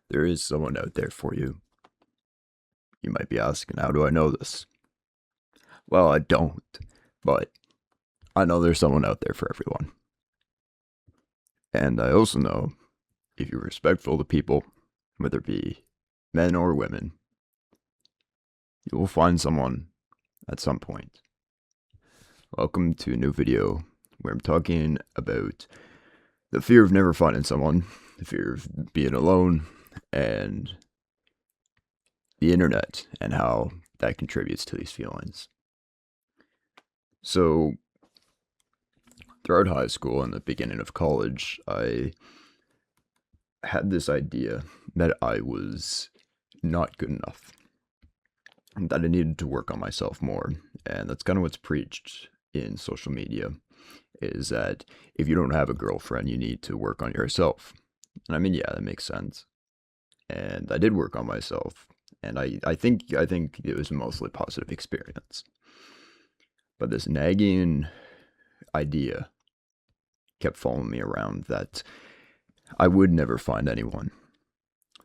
There is someone out there for you. You might be asking, how do I know this? Well, I don't, but I know there's someone out there for everyone. And I also know if you're respectful to people, whether it be men or women, you will find someone at some point. Welcome to a new video where I'm talking about the fear of never finding someone, the fear of being alone, and the internet and how that contributes to these feelings. So, throughout high school and the beginning of college, I had this idea that I was not good enough, that I needed to work on myself more. And that's kind of what's preached in social media, is that if you don't have a girlfriend, you need to work on yourself. And I mean, yeah, that makes sense. And I did work on myself, and I think it was a mostly positive experience. But this nagging idea kept following me around that I would never find anyone.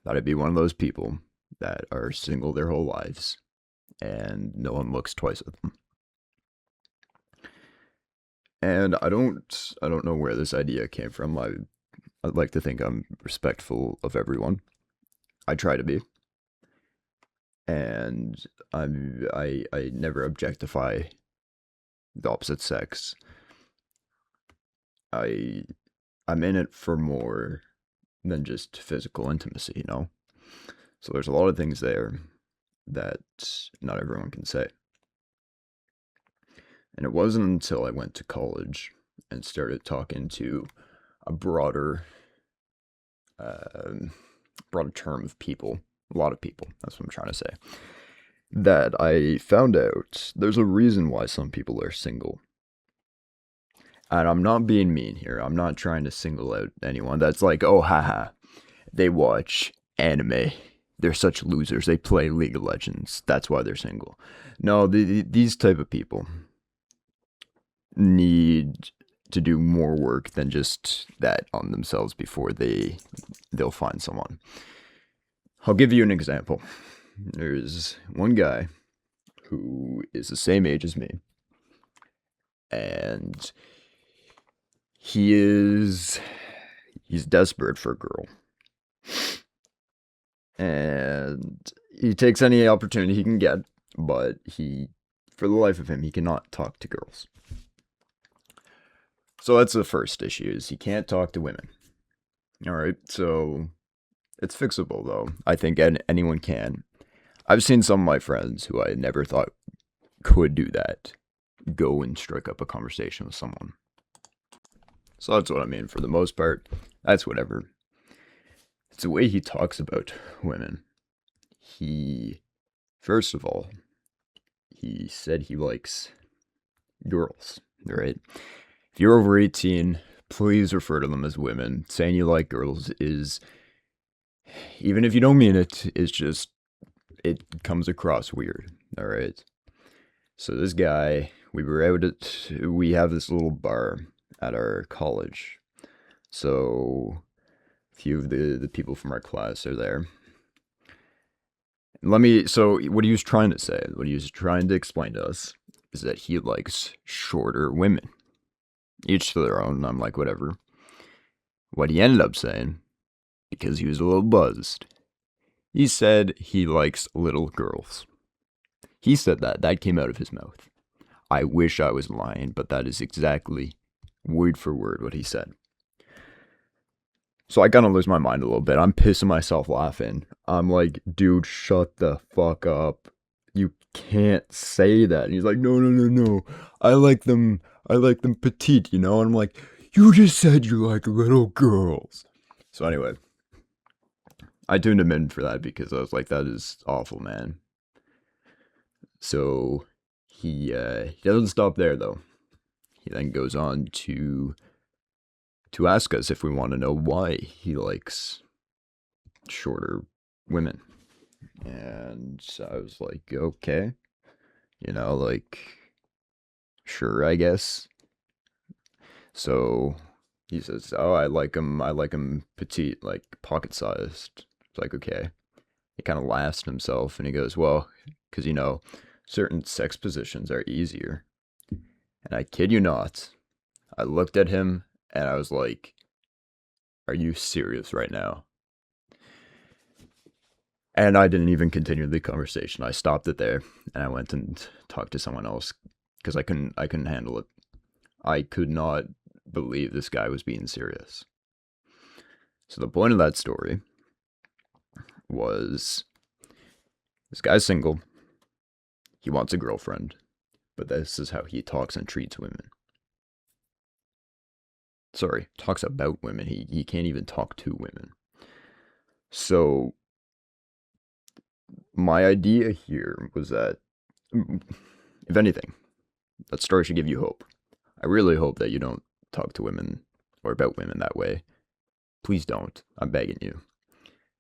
That I'd be one of those people that are single their whole lives and no one looks twice at them. And I don't know where this idea came from. I'd like to think I'm respectful of everyone. I try to be. And I never objectify the opposite sex. I I'm in it for more than just physical intimacy, you know? So there's a lot of things there that not everyone can say. And it wasn't until I went to college and started talking to a broader term of people, a lot of people, that's what I'm trying to say, that I found out there's a reason why some people are single. And I'm not being mean here. I'm not trying to single out anyone that's like, oh, haha, they watch anime. They're such losers. They play League of Legends. That's why they're single. No, these type of people need to do more work than just that on themselves before they'll find someone. I'll give you an example. There's one guy who is the same age as me, and he's desperate for a girl, and he takes any opportunity he can get, but for the life of him, he cannot talk to girls. So that's the first issue, is he can't talk to women. All right, so it's fixable though. I think anyone can. I've seen some of my friends who I never thought could do that go and strike up a conversation with someone. So that's what I mean. For the most part, that's whatever. It's the way he talks about women. First of all, he said he likes girls, right? If you're over 18, please refer to them as women. Saying you like girls is, even if you don't mean it, it's just, it comes across weird, all right? So this guy, we have this little bar at our college. So a few of the people from our class are there. So what he was trying to say, what he was trying to explain to us, is that he likes shorter women. Each to their own, I'm like, whatever. What he ended up saying, because he was a little buzzed, he said he likes little girls. He said that came out of his mouth. I wish I was lying, but that is exactly word for word what he said. So I kind of lose my mind a little bit. I'm pissing myself laughing. I'm like, dude, shut the fuck up. You can't say that. And he's like, no, no, no, no. I like them petite, you know? And I'm like, you just said you like little girls. So anyway, I tuned him in for that because I was like, that is awful, man. So he doesn't stop there though. He then goes on to ask us if we want to know why he likes shorter women. And I was like, okay, like, sure, I guess. So he says, oh, I like him petite, like pocket sized. It's like, okay. He kind of laughs at himself and he goes, well, because, certain sex positions are easier. And I kid you not, I looked at him and I was like, are you serious right now? And I didn't even continue the conversation. I stopped it there and I went and talked to someone else because I couldn't handle it. I could not believe this guy was being serious. So the point of that story was this guy's single. He wants a girlfriend, but this is how he talks and treats women. Sorry, talks about women. He can't even talk to women. So my idea here was that, if anything, that story should give you hope. I really hope that you don't talk to women or about women that way. Please don't. I'm begging you.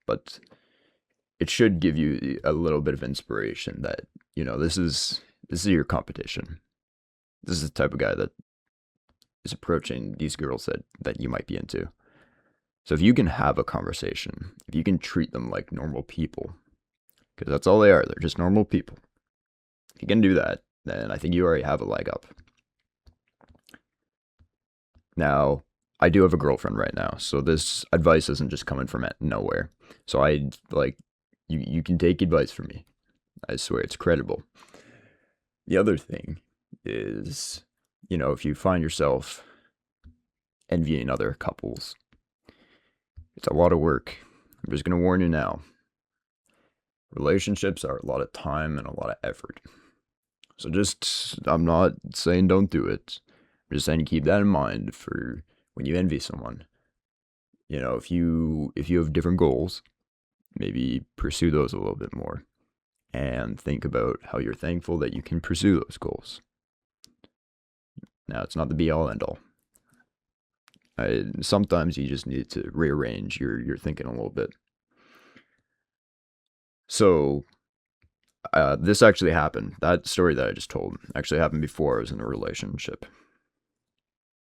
But it should give you a little bit of inspiration that, this is your competition. This is the type of guy that is approaching these girls that you might be into. So if you can have a conversation, if you can treat them like normal people, because that's all they are, they're just normal people. If you can do that, then I think you already have a leg up. Now, I do have a girlfriend right now, so this advice isn't just coming from nowhere. So you can take advice from me. I swear it's credible. The other thing is, if you find yourself envying other couples, it's a lot of work. I'm just going to warn you now. Relationships are a lot of time and a lot of effort. So I'm not saying don't do it. I'm just saying keep that in mind for when you envy someone. If you have different goals, maybe pursue those a little bit more. And think about how you're thankful that you can pursue those goals. Now, it's not the be-all, end-all. Sometimes you just need to rearrange your thinking a little bit. So, this actually happened. That story that I just told actually happened before I was in a relationship.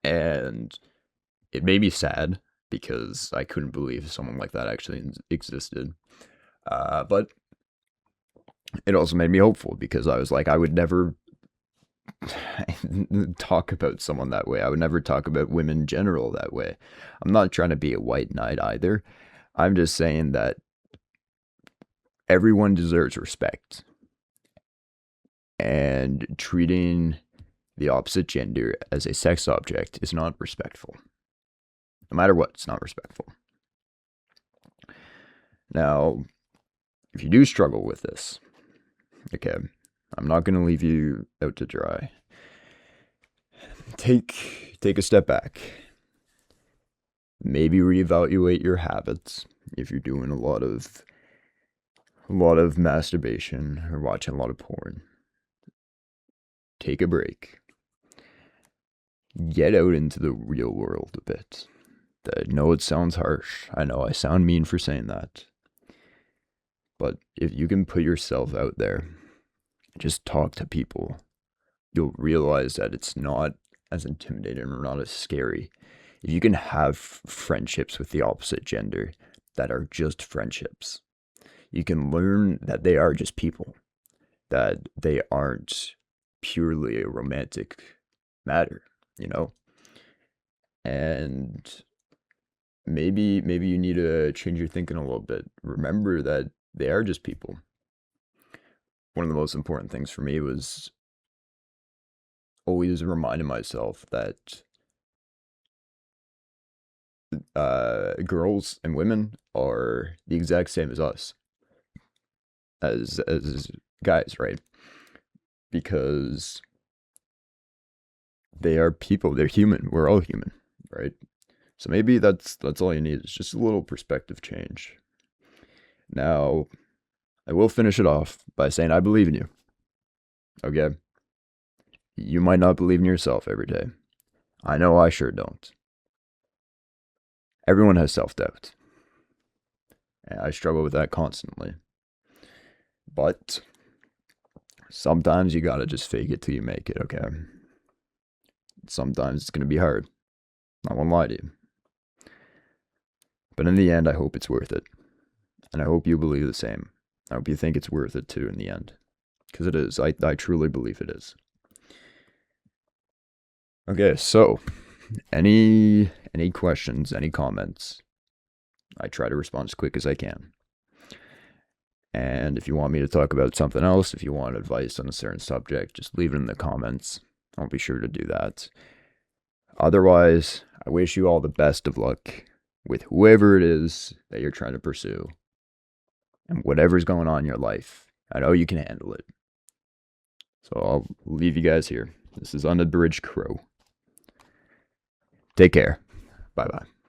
And it made me sad because I couldn't believe someone like that actually existed. But it also made me hopeful because I was like, I would never talk about someone that way. I would never talk about women in general that way. I'm not trying to be a white knight either. I'm just saying that everyone deserves respect. And treating the opposite gender as a sex object is not respectful. No matter what, it's not respectful. Now, if you do struggle with this, okay, I'm not going to leave you out to dry. Take a step back. Maybe reevaluate your habits if you're doing a lot of masturbation or watching a lot of porn. Take a break. Get out into the real world a bit. I know it sounds harsh. I know I sound mean for saying that. But if you can put yourself out there, just talk to people, you'll realize that it's not as intimidating or not as scary. If you can have friendships with the opposite gender that are just friendships, you can learn that they are just people, that they aren't purely a romantic matter, And maybe you need to change your thinking a little bit. Remember that they are just people. One of the most important things for me was always reminding myself that girls and women are the exact same as us, as guys, right? Because they are people. They're human. We're all human, right? So maybe that's all you need. It's just a little perspective change. Now, I will finish it off by saying I believe in you. Okay? You might not believe in yourself every day. I know I sure don't. Everyone has self-doubt. And I struggle with that constantly. But sometimes you gotta just fake it till you make it, okay? Sometimes it's gonna be hard. I won't lie to you. But in the end, I hope it's worth it. And I hope you believe the same. I hope you think it's worth it too in the end. Because it is. I truly believe it is. Okay, so any questions, any comments? I try to respond as quick as I can. And if you want me to talk about something else, if you want advice on a certain subject, just leave it in the comments. I'll be sure to do that. Otherwise, I wish you all the best of luck with whoever it is that you're trying to pursue and whatever's going on in your life. I know you can handle it. So I'll leave you guys here. This is Unabridged Crow. Take care. Bye bye.